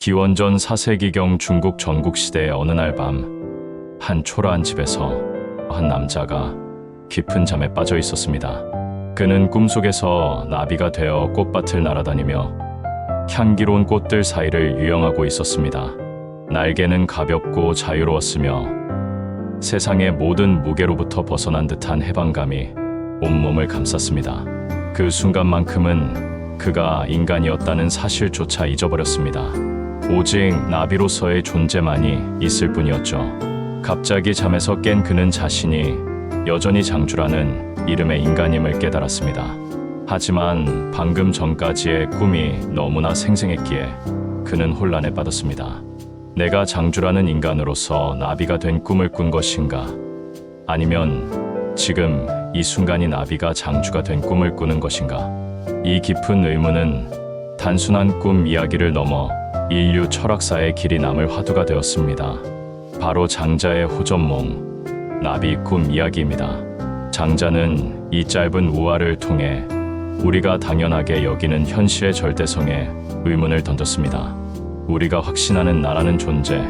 기원전 4세기경 중국 전국시대의 어느 날 밤, 한 초라한 집에서 한 남자가 깊은 잠에 빠져 있었습니다. 그는 꿈속에서 나비가 되어 꽃밭을 날아다니며 향기로운 꽃들 사이를 유영하고 있었습니다. 날개는 가볍고 자유로웠으며 세상의 모든 무게로부터 벗어난 듯한 해방감이 온몸을 감쌌습니다. 그 순간만큼은 그가 인간이었다는 사실조차 잊어버렸습니다. 오직 나비로서의 존재만이 있을 뿐이었죠. 갑자기 잠에서 깬 그는 자신이 여전히 장주라는 이름의 인간임을 깨달았습니다. 하지만 방금 전까지의 꿈이 너무나 생생했기에 그는 혼란에 빠졌습니다. 내가 장주라는 인간으로서 나비가 된 꿈을 꾼 것인가? 아니면 지금 이 순간이 나비가 장주가 된 꿈을 꾸는 것인가? 이 깊은 의문은 단순한 꿈 이야기를 넘어 인류 철학사의 길이 남을 화두가 되었습니다. 바로 장자의 호전몽, 나비 꿈 이야기입니다. 장자는 이 짧은 우화를 통해 우리가 당연하게 여기는 현실의 절대성에 의문을 던졌습니다. 우리가 확신하는 나라는 존재,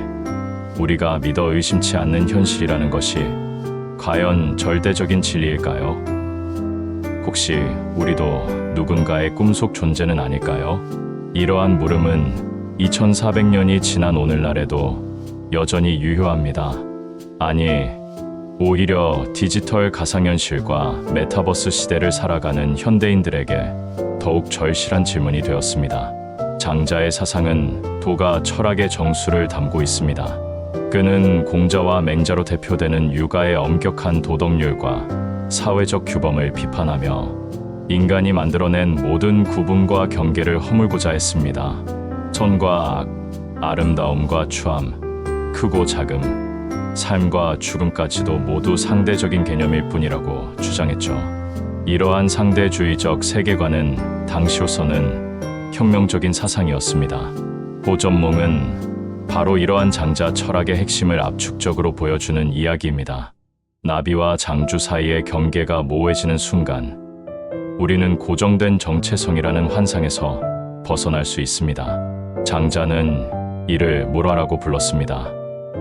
우리가 믿어 의심치 않는 현실이라는 것이 과연 절대적인 진리일까요? 혹시 우리도 누군가의 꿈속 존재는 아닐까요? 이러한 물음은 2400년이 지난 오늘날에도 여전히 유효합니다. 아니, 오히려 디지털 가상현실과 메타버스 시대를 살아가는 현대인들에게 더욱 절실한 질문이 되었습니다. 장자의 사상은 도가 철학의 정수를 담고 있습니다. 그는 공자와 맹자로 대표되는 육아의 엄격한 도덕률과 사회적 규범을 비판하며 인간이 만들어낸 모든 구분과 경계를 허물고자 했습니다. 선과 악, 아름다움과 추함, 크고 작음, 삶과 죽음까지도 모두 상대적인 개념일 뿐이라고 주장했죠. 이러한 상대주의적 세계관은 당시로서는 혁명적인 사상이었습니다. 호전몽은 바로 이러한 장자 철학의 핵심을 압축적으로 보여주는 이야기입니다. 나비와 장주 사이의 경계가 모호해지는 순간, 우리는 고정된 정체성이라는 환상에서 벗어날 수 있습니다. 장자는 이를 물화라고 불렀습니다.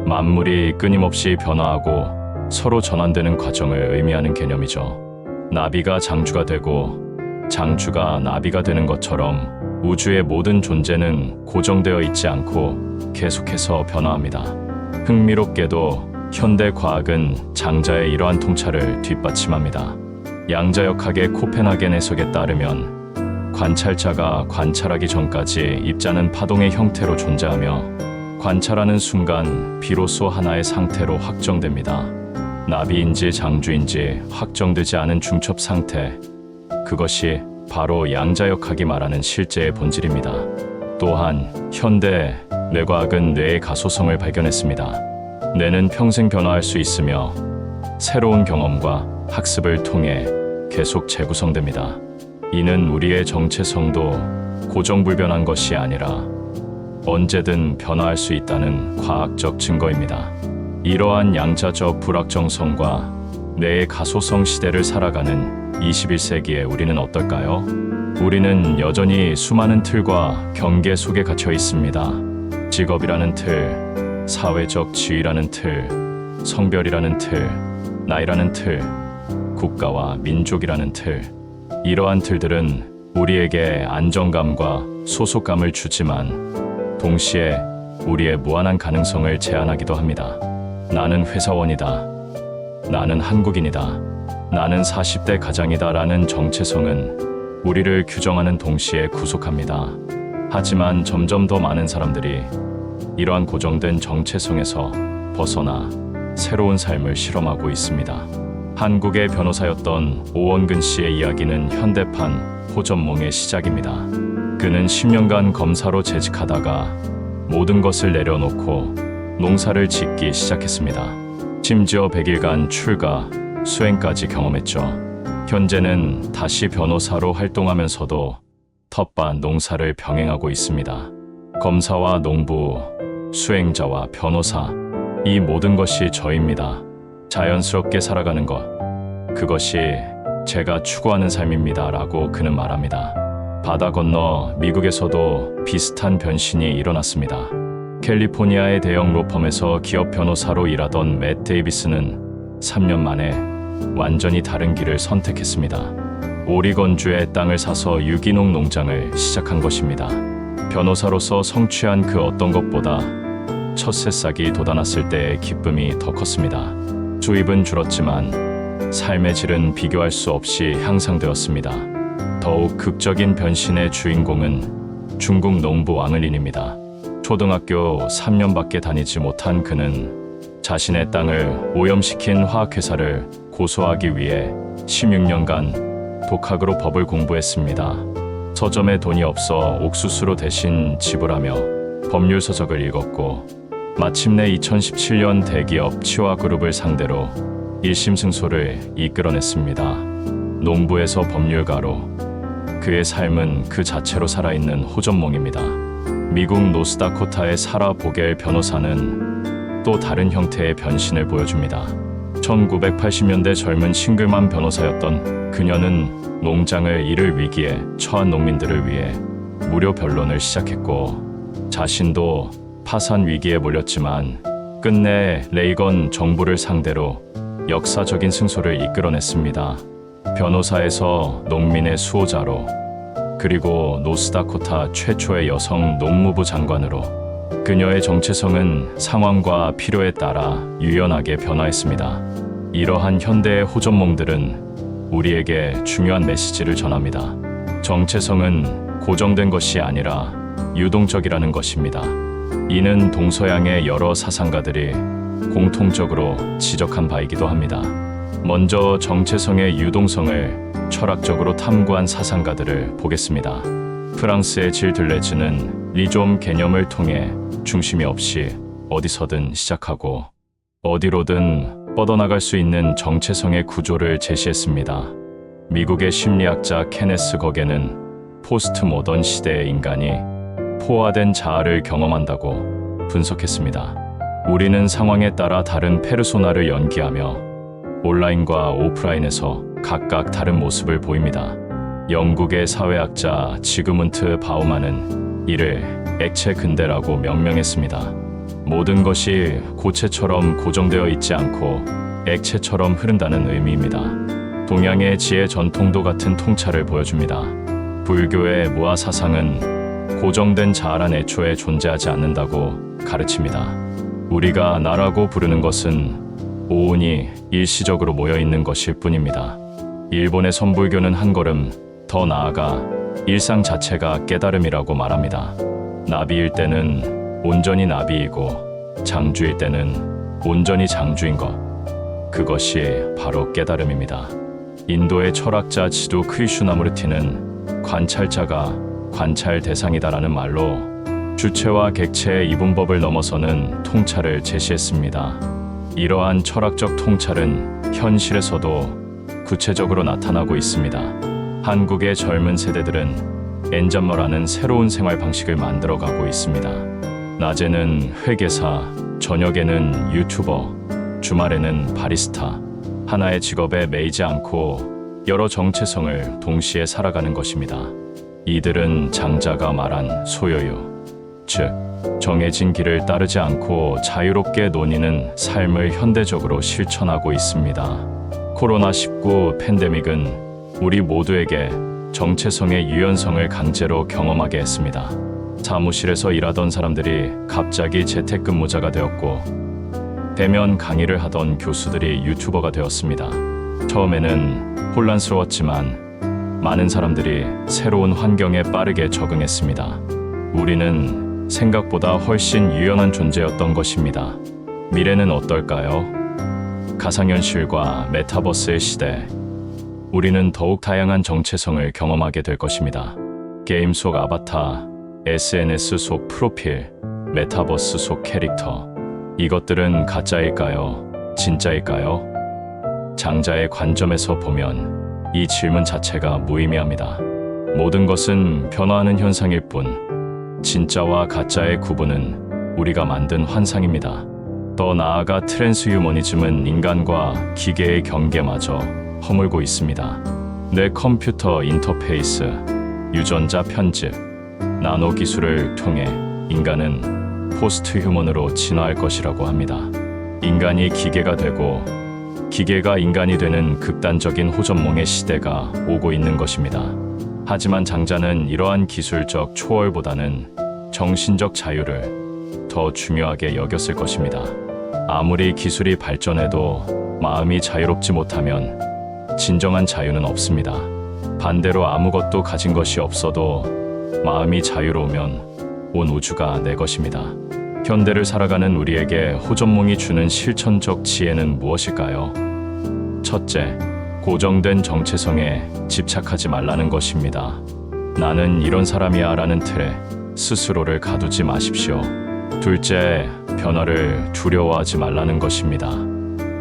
만물이 끊임없이 변화하고 서로 전환되는 과정을 의미하는 개념이죠. 나비가 장주가 되고 장주가 나비가 되는 것처럼 우주의 모든 존재는 고정되어 있지 않고 계속해서 변화합니다. 흥미롭게도 현대 과학은 장자의 이러한 통찰을 뒷받침합니다. 양자역학의 코펜하겐 해석에 따르면 관찰자가 관찰하기 전까지 입자는 파동의 형태로 존재하며 관찰하는 순간 비로소 하나의 상태로 확정됩니다. 나비인지 장주인지 확정되지 않은 중첩 상태, 그것이 바로 양자역학이 말하는 실제의 본질입니다. 또한 현대 뇌과학은 뇌의 가소성을 발견했습니다. 뇌는 평생 변화할 수 있으며 새로운 경험과 학습을 통해 계속 재구성됩니다. 이는 우리의 정체성도 고정불변한 것이 아니라 언제든 변화할 수 있다는 과학적 증거입니다. 이러한 양자적 불확정성과 뇌의 가소성 시대를 살아가는 21세기에 우리는 어떨까요? 우리는 여전히 수많은 틀과 경계 속에 갇혀 있습니다. 직업이라는 틀, 사회적 지위라는 틀, 성별이라는 틀, 나이라는 틀, 국가와 민족이라는 틀. 이러한 틀들은 우리에게 안정감과 소속감을 주지만 동시에 우리의 무한한 가능성을 제한하기도 합니다. 나는 회사원이다. 나는 한국인이다. 나는 40대 가장이다 라는 정체성은 우리를 규정하는 동시에 구속합니다. 하지만 점점 더 많은 사람들이 이러한 고정된 정체성에서 벗어나 새로운 삶을 실험하고 있습니다. 한국의 변호사였던 오원근 씨의 이야기는 현대판 호전몽의 시작입니다. 그는 10년간 검사로 재직하다가 모든 것을 내려놓고 농사를 짓기 시작했습니다. 심지어 100일간 출가, 수행까지 경험했죠. 현재는 다시 변호사로 활동하면서도 텃밭 농사를 병행하고 있습니다. 검사와 농부, 수행자와 변호사, 이 모든 것이 저입니다. 자연스럽게 살아가는 것, 그것이 제가 추구하는 삶입니다 라고 그는 말합니다. 바다 건너 미국에서도 비슷한 변신이 일어났습니다. 캘리포니아의 대형 로펌에서 기업 변호사로 일하던 맷 데이비스는 3년 만에 완전히 다른 길을 선택했습니다. 오리건주의 땅을 사서 유기농 농장을 시작한 것입니다. 변호사로서 성취한 그 어떤 것보다 첫 새싹이 돋아났을 때의 기쁨이 더 컸습니다. 수입은 줄었지만 삶의 질은 비교할 수 없이 향상되었습니다. 더욱 극적인 변신의 주인공은 중국 농부 왕을린입니다. 초등학교 3년밖에 다니지 못한 그는 자신의 땅을 오염시킨 화학회사를 고소하기 위해 16년간 독학으로 법을 공부했습니다. 서점에 돈이 없어 옥수수로 대신 지불하며 법률 서적을 읽었고 마침내 2017년 대기업 치와그룹을 상대로 1심 승소를 이끌어냈습니다. 농부에서 법률가로 그의 삶은 그 자체로 살아있는 호전몽입니다. 미국 노스다코타의 사라 보겔 변호사는 또 다른 형태의 변신을 보여줍니다. 1980년대 젊은 싱글맘 변호사였던 그녀는 농장을 잃을 위기에 처한 농민들을 위해 무료 변론을 시작했고 자신도 파산 위기에 몰렸지만 끝내 레이건 정부를 상대로 역사적인 승소를 이끌어냈습니다. 변호사에서 농민의 수호자로 그리고 노스다코타 최초의 여성 농무부 장관으로 그녀의 정체성은 상황과 필요에 따라 유연하게 변화했습니다. 이러한 현대의 호전몽들은 우리에게 중요한 메시지를 전합니다. 정체성은 고정된 것이 아니라 유동적이라는 것입니다. 이는 동서양의 여러 사상가들이 공통적으로 지적한 바이기도 합니다. 먼저 정체성의 유동성을 철학적으로 탐구한 사상가들을 보겠습니다. 프랑스의 질 들레즈는 리좀 개념을 통해 중심이 없이 어디서든 시작하고 어디로든 뻗어나갈 수 있는 정체성의 구조를 제시했습니다. 미국의 심리학자 케네스 거게는 포스트 모던 시대의 인간이 포화된 자아를 경험한다고 분석했습니다. 우리는 상황에 따라 다른 페르소나를 연기하며 온라인과 오프라인에서 각각 다른 모습을 보입니다. 영국의 사회학자 지그문트 바우만은 이를 액체 근대라고 명명했습니다. 모든 것이 고체처럼 고정되어 있지 않고 액체처럼 흐른다는 의미입니다. 동양의 지혜 전통도 같은 통찰을 보여줍니다. 불교의 무아 사상은 고정된 자아란 애초에 존재하지 않는다고 가르칩니다. 우리가 나라고 부르는 것은 오온이 일시적으로 모여있는 것일 뿐입니다. 일본의 선불교는 한 걸음 더 나아가 일상 자체가 깨달음이라고 말합니다. 나비일 때는 온전히 나비이고 장주일 때는 온전히 장주인 것. 그것이 바로 깨달음입니다. 인도의 철학자 지두 크리슈나무르티는 관찰자가 관찰 대상이다라는 말로 주체와 객체의 이분법을 넘어서는 통찰을 제시했습니다. 이러한 철학적 통찰은 현실에서도 구체적으로 나타나고 있습니다. 한국의 젊은 세대들은 엔잡머라는 새로운 생활 방식을 만들어가고 있습니다. 낮에는 회계사, 저녁에는 유튜버, 주말에는 바리스타. 하나의 직업에 매이지 않고 여러 정체성을 동시에 살아가는 것입니다. 이들은 장자가 말한 소요유, 즉 정해진 길을 따르지 않고 자유롭게 논의는 삶을 현대적으로 실천하고 있습니다. 코로나19 팬데믹은 우리 모두에게 정체성의 유연성을 강제로 경험하게 했습니다. 사무실에서 일하던 사람들이 갑자기 재택근무자가 되었고 대면 강의를 하던 교수들이 유튜버가 되었습니다. 처음에는 혼란스러웠지만 많은 사람들이 새로운 환경에 빠르게 적응했습니다. 우리는 생각보다 훨씬 유연한 존재였던 것입니다. 미래는 어떨까요? 가상현실과 메타버스의 시대. 우리는 더욱 다양한 정체성을 경험하게 될 것입니다. 게임 속 아바타, SNS 속 프로필, 메타버스 속 캐릭터. 이것들은 가짜일까요? 진짜일까요? 장자의 관점에서 보면 이 질문 자체가 무의미합니다. 모든 것은 변화하는 현상일 뿐, 진짜와 가짜의 구분은 우리가 만든 환상입니다. 더 나아가 트랜스휴머니즘은 인간과 기계의 경계마저 허물고 있습니다. 내 컴퓨터 인터페이스, 유전자 편집, 나노 기술을 통해 인간은 포스트 휴먼으로 진화할 것이라고 합니다. 인간이 기계가 되고 기계가 인간이 되는 극단적인 호전몽의 시대가 오고 있는 것입니다. 하지만 장자는 이러한 기술적 초월보다는 정신적 자유를 더 중요하게 여겼을 것입니다. 아무리 기술이 발전해도 마음이 자유롭지 못하면 진정한 자유는 없습니다. 반대로 아무것도 가진 것이 없어도 마음이 자유로우면 온 우주가 내 것입니다. 현대를 살아가는 우리에게 호전몽이 주는 실천적 지혜는 무엇일까요? 첫째, 고정된 정체성에 집착하지 말라는 것입니다. 나는 이런 사람이야 라는 틀에 스스로를 가두지 마십시오. 둘째, 변화를 두려워하지 말라는 것입니다.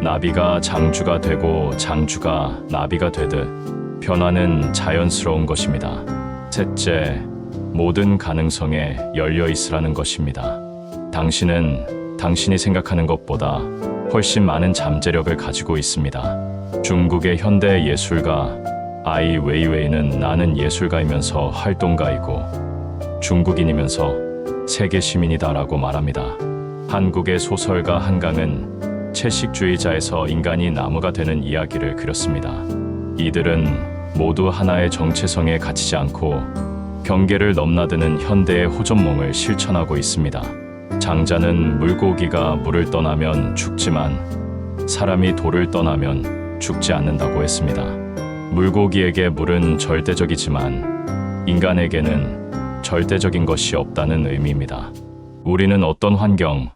나비가 장주가 되고 장주가 나비가 되듯 변화는 자연스러운 것입니다. 셋째, 모든 가능성에 열려 있으라는 것입니다. 당신은 당신이 생각하는 것보다 훨씬 많은 잠재력을 가지고 있습니다. 중국의 현대 예술가 아이 웨이웨이는 나는 예술가이면서 활동가이고 중국인이면서 세계 시민이다라고 말합니다. 한국의 소설가 한강은 채식주의자에서 인간이 나무가 되는 이야기를 그렸습니다. 이들은 모두 하나의 정체성에 갇히지 않고 경계를 넘나드는 현대의 호전몽을 실천하고 있습니다. 장자는 물고기가 물을 떠나면 죽지만 사람이 돌을 떠나면 죽지 않는다고 했습니다. 물고기에게 물은 절대적이지만 인간에게는 절대적인 것이 없다는 의미입니다. 우리는 어떤 환경,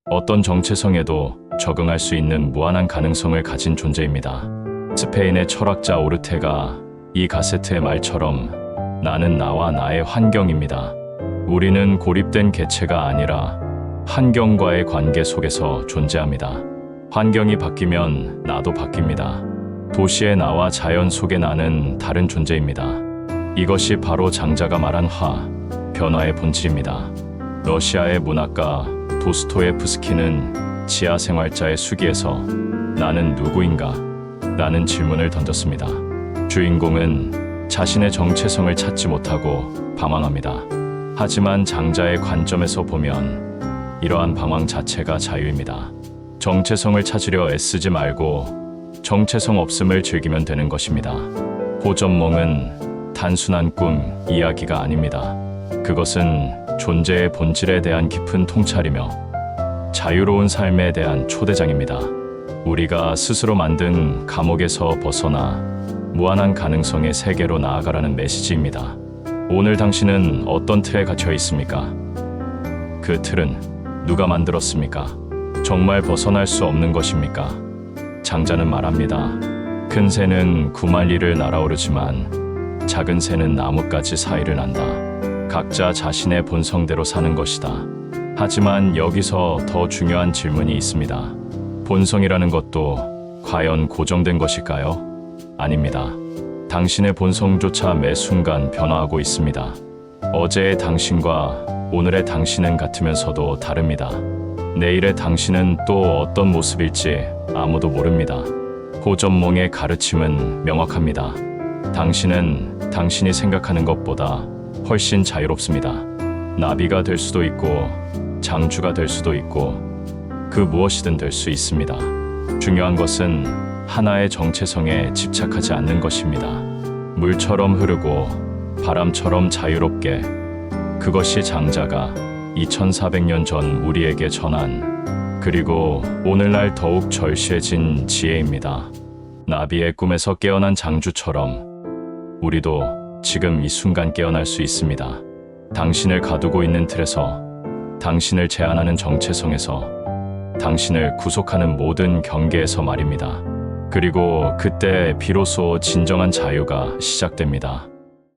어떤 정체성에도 적응할 수 있는 무한한 가능성을 가진 존재입니다. 스페인의 철학자 오르테가 이 가세트의 말처럼 나는 나와 나의 환경입니다. 우리는 고립된 개체가 아니라 환경과의 관계 속에서 존재합니다. 환경이 바뀌면 나도 바뀝니다. 도시의 나와 자연 속의 나는 다른 존재입니다. 이것이 바로 장자가 말한 변화의 본질입니다. 러시아의 문학가 도스토예프스키는 지하생활자의 수기에서 나는 누구인가? 라는 질문을 던졌습니다. 주인공은 자신의 정체성을 찾지 못하고 방황합니다. 하지만 장자의 관점에서 보면 이러한 방황 자체가 자유입니다. 정체성을 찾으려 애쓰지 말고 정체성 없음을 즐기면 되는 것입니다. 호전몽은 단순한 꿈, 이야기가 아닙니다. 그것은 존재의 본질에 대한 깊은 통찰이며 자유로운 삶에 대한 초대장입니다. 우리가 스스로 만든 감옥에서 벗어나 무한한 가능성의 세계로 나아가라는 메시지입니다. 오늘 당신은 어떤 틀에 갇혀 있습니까? 그 틀은 누가 만들었습니까? 정말 벗어날 수 없는 것입니까? 장자는 말합니다. 큰 새는 구만리를 날아오르지만 작은 새는 나뭇가지 사이를 난다. 각자 자신의 본성대로 사는 것이다. 하지만 여기서 더 중요한 질문이 있습니다. 본성이라는 것도 과연 고정된 것일까요? 아닙니다. 당신의 본성조차 매 순간 변화하고 있습니다. 어제의 당신과 오늘의 당신은 같으면서도 다릅니다. 내일의 당신은 또 어떤 모습일지 아무도 모릅니다. 호전몽의 가르침은 명확합니다. 당신은 당신이 생각하는 것보다 훨씬 자유롭습니다. 나비가 될 수도 있고 장주가 될 수도 있고 그 무엇이든 될 수 있습니다. 중요한 것은 하나의 정체성에 집착하지 않는 것입니다. 물처럼 흐르고 바람처럼 자유롭게, 그것이 장자가 2400년 전 우리에게 전한, 그리고 오늘날 더욱 절실해진 지혜입니다. 나비의 꿈에서 깨어난 장주처럼 우리도 지금 이 순간 깨어날 수 있습니다. 당신을 가두고 있는 틀에서, 당신을 제한하는 정체성에서, 당신을 구속하는 모든 경계에서 말입니다. 그리고 그때 비로소 진정한 자유가 시작됩니다.